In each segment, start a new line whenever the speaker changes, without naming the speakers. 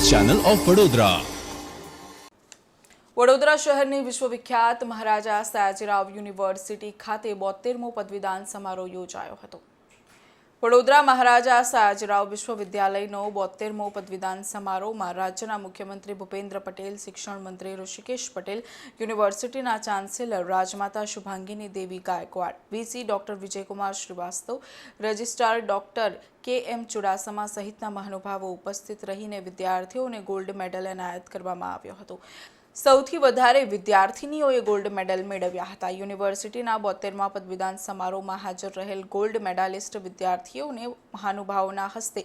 Channel of Vadodara.
Vadodara શહેરની વિશ્વવિખ્યાત Maharaja Sayajirao university ખાતે 72મો પદવીદાન સમારોહ યોજાયો હતો। વડોદરા મહારાજા સયાજીરાવ વિશ્વવિદ્યાલયનો 72મો પદવીદાન સમારોહમાં રાજ્યના મુખ્યમંત્રી ભૂપેન્દ્ર પટેલ, શિક્ષણ મંત્રી ઋષિકેશ પટેલ, યુનિવર્સિટીના chancellor Rajmata Shubhangini Devi Gaekwad, VC doctor Vijaykumar Shrivastava, registrar doctor KM Chudasama સહિતના મહાનુભાવો ઉપસ્થિત રહીને વિદ્યાર્થીઓને ગોલ્ડ મેડલ એનાયત કરવામાં આવ્યો હતો। સૌથી વધારે વિદ્યાર્થીનીઓએ ગોલ્ડ મેડલ મેળવ્યા હતા। યુનિવર્સિટીના 72મા પદવીદાન સમારોહમાં હાજર રહેલ ગોલ્ડ મેડાલિસ્ટ વિદ્યાર્થીઓને મહાનુભાવોના હસ્તે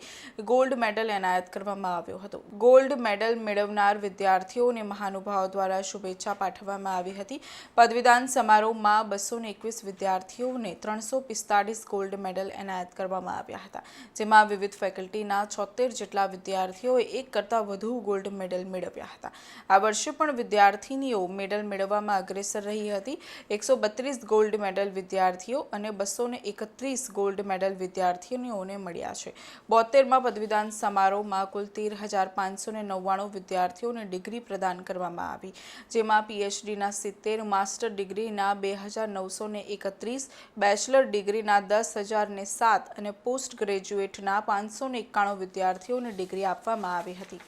ગોલ્ડ મેડલ એનાયત કરવામાં આવ્યો હતો। ગોલ્ડ મેડલ મેળવનાર વિદ્યાર્થીઓને મહાનુભાવો દ્વારા શુભેચ્છા પાઠવવામાં આવી હતી। પદવીદાન સમારોહમાં 221 વિદ્યાર્થીઓને 345 ગોલ્ડ મેડલ એનાયત કરવામાં આવ્યા હતા, જેમાં વિવિધ ફેકલ્ટીના 76 જેટલા વિદ્યાર્થીઓએ એક કરતાં વધુ ગોલ્ડ મેડલ મેળવ્યા હતા। આ વર્ષે પણ વિદ્યાર્થીનીઓ મેડલ મેળવવામાં અગ્રેસર રહી હતી। 132 ગોલ્ડ મેડલ વિદ્યાર્થીઓ અને 231 ગોલ્ડ મેડલ વિદ્યાર્થીનીઓને મળ્યા છે। 72મા પદવીદાન સમારોહમાં કુલ 13,599 વિદ્યાર્થીઓને ડિગ્રી પ્રદાન કરવામાં આવી, જેમાં PhDના 70, માસ્ટર ડિગ્રીના 2,931, બેચલર ડિગ્રીના 10,007 અને પોસ્ટ ગ્રેજ્યુએટના 591 વિદ્યાર્થીઓને ડિગ્રી આપવામાં આવી હતી।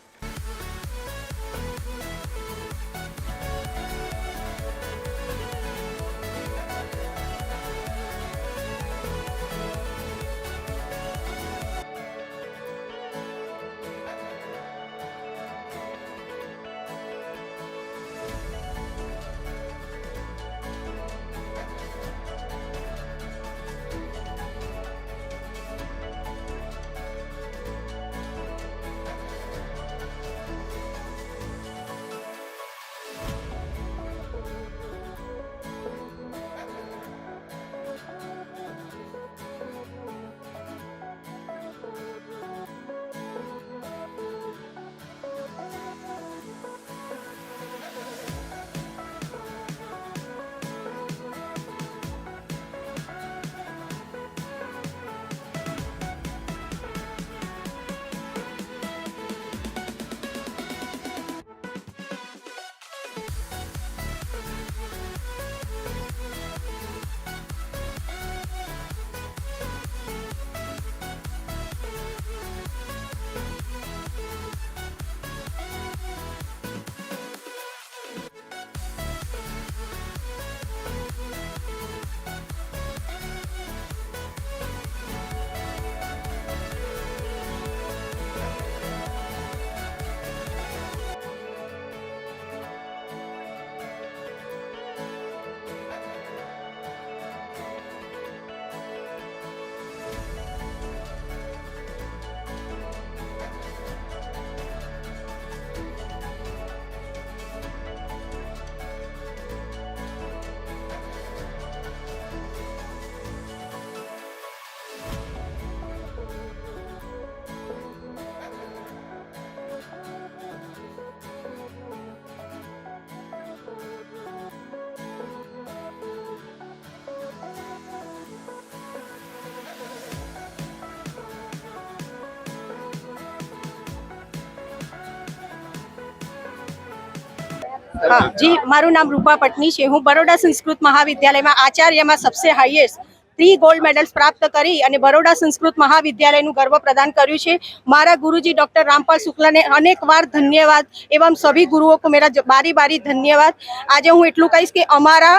हाँ जी, मारू नाम रूपा पटनी है। हूँ बरोडा संस्कृत महाविद्यालय में आचार्य में सबसे हाईएस्ट 3 गोल्ड मेडल्स प्राप्त करी और बरोडा संस्कृत महाविद्यालय गर्व प्रदान कर्યું છે। मारा गुरुजी डॉक्टर रामपाल शुक्ला ने अनेक बार धन्यवाद एवं सभी गुरुओं को मेरा बारी बारी धन्यवाद। आज हूँ एटलू कहीश कि अमारा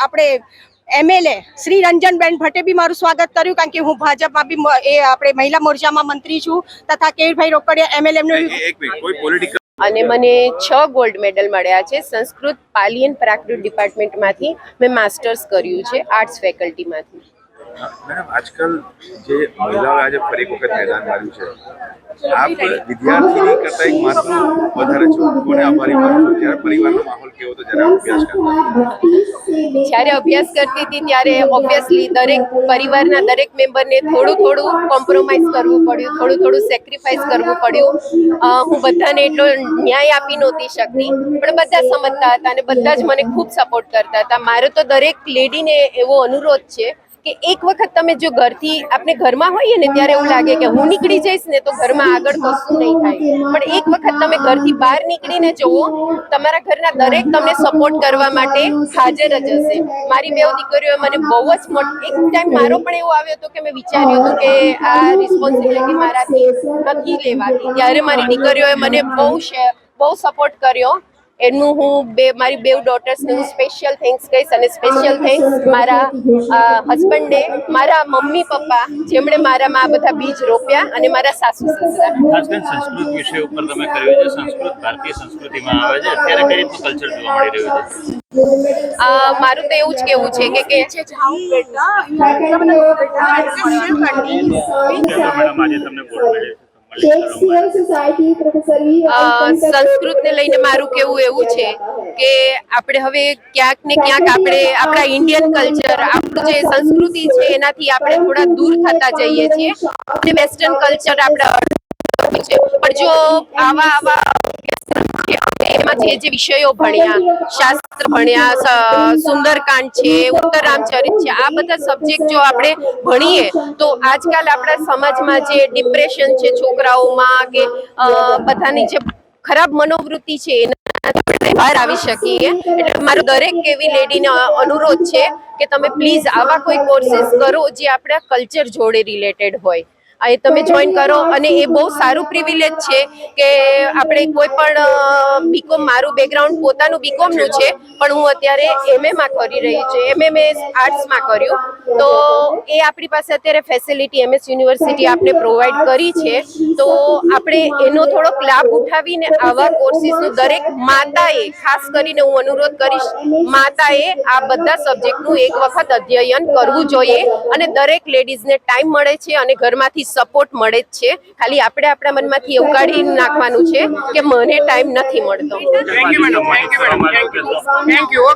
आपणे MLA श्री रंजनबेन भट्टे भी मारू स्वागत कर्યું, कारण कि हूँ भाजप में भी आपणे महिला मोर्चा में मंत्री छूँ तथा केवीरभाई रोकड़िया MLA
અને મને 6 ગોલ્ડ મેડલ મળ્યા છે। સંસ્કૃત પાલી એન્ડ પ્રાકૃત ડિપાર્ટમેન્ટમાંથી મેં માસ્ટર્સ કર્યું છે, આર્ટ્સ ફેકલ્ટીમાંથી।
मैडम आजकल જે મહિલાઓ આજે ફરી વખત મેદાન માર્યું છે, આપ વિદ્યાર્થીની કરતા એક માત્ર વધારે છો, કોને આભારી માનો છો? ત્યારે પરિવારનો માહોલ કેવો હતો જ્યારે અભ્યાસ કરતા?
જ્યારે અભ્યાસ કરતી હતી ત્યારે ઓબ્વિયસલી દરેક પરિવારના દરેક મેમ્બરને થોડું કોમ્પ્રોમાઇઝ કરવું પડ્યું, થોડું સેક્રિફાઈસ કરવું પડ્યું। હું બધાને એટલો ન્યાય આપી નહોતી શકતી, પણ બધા સમજતા હતા અને બધા જ મને ખૂબ સપોર્ટ કરતા હતા। મારો તો દરેક લેડીને એવો અનુરોધ છે કે એક વખત તમે જો ઘરથી આપણે ઘરમાં હોઈએ ને ત્યારે એવું લાગે કે હું નીકળી જઈશ ને તો ઘરમાં આગળ કશું નહીં થાય, પણ એક વખત તમે ઘરથી બહાર નીકળીને જુઓ, તમારા ઘરના દરેક તમને સપોર્ટ કરવા માટે હાજર જ હશે. મારી બે દીકરીઓએ મને બહુ જ એક ટાઈમ મારો પણ એવું આવ્યો હતો કે મેં વિચાર્યું હતું કે આ રિસ્પોન્સિબિલિટી મારાથી નથી લેવાતી, ત્યારે મારી દીકરીઓએ મને બહુ સપોર્ટ કર્યો. એનું હું મારી બે ડોટર્સને હું સ્પેશિયલ થેન્ક્સ કહીશ, અને સ્પેશિયલ થેન્ક્સ મારા હસબન્ડને, મારા મમ્મી પપ્પા જેમણે મારામાં આ બધા બીજ રોપ્યા, અને મારા સાસુ સસરા.
ખાસ કરીને સંસ્કૃત વિષય ઉપર તમે કહ્યું છે, સંસ્કૃત ભારતીય સંસ્કૃતિમાં આવે છે, અત્યારે કઈ રીતનું કલ્ચર જોવા મળી રહ્યું છે?
મારું તો એવું જ કેવું છે કે
મેડમ આજે તમને ગોલ્ડ મેડલ
સંસ્કૃતને લઈને મારું કેવું એવું છે કે આપણે હવે ક્યાંક ને ક્યાંક આપણે આપણા ઇન્ડિયન કલ્ચર, આપણું જે સંસ્કૃતિ છે એનાથી આપણે થોડા દૂર થતા જઈએ છીએ, અને વેસ્ટર્ન કલ્ચર આપણે છે. પણ જો આવા એમાં જે વિષયો ભણ્યા, શાસ્ત્ર ભણ્યા, સુંદરકાંડ છે, ઉત્તરામચરિત છે, આ બધા સબ્જેક્ટ જો આપણે ભણીએ તો આજકાલ આપણા સમાજમાં જે ડિપ્રેશન છે છોકરાઓમાં, કે બધાની જે ખરાબ મનોવૃત્તિ છે એનાથી આપણે બહાર આવી શકીએ. એટલે મારો દરેક એવી લેડીને અનુરોધ છે કે તમે પ્લીઝ આવા કોઈ કોર્સીસ કરો જે આપણા કલ્ચર જોડે રિલેટેડ હોય, એ તમે જોઈન કરો. અને એ બહુ સારું પ્રિવિલેજ છે કે આપણે કોઈ પણ બીકોમ, મારું બેકગ્રાઉન્ડ પોતાનું બીકોમનું છે, પણ હું અત્યારે એમએમાં કરી રહી છું, એમએ આર્ટ્સમાં કર્યું, તો એ આપણી પાસે અત્યારે ફેસિલિટી MS યુનિવર્સિટી આપણે પ્રોવાઈડ કરી છે. તો આપણે એનો થોડોક લાભ ઉઠાવીને આવા કોર્સીસનું દરેક માતાએ, ખાસ કરીને હું અનુરોધ કરીશ, માતાએ આ બધા સબ્જેક્ટનું એક વખત અધ્યયન કરવું જોઈએ. અને દરેક લેડીઝને ટાઈમ મળે છે અને ઘરમાંથી સપોર્ટ મળે જ છે, ખાલી આપણે આપણા મનમાંથી એવું કાઢી નાખવાનું છે કે મને ટાઈમ નથી મળતો.
Thank you.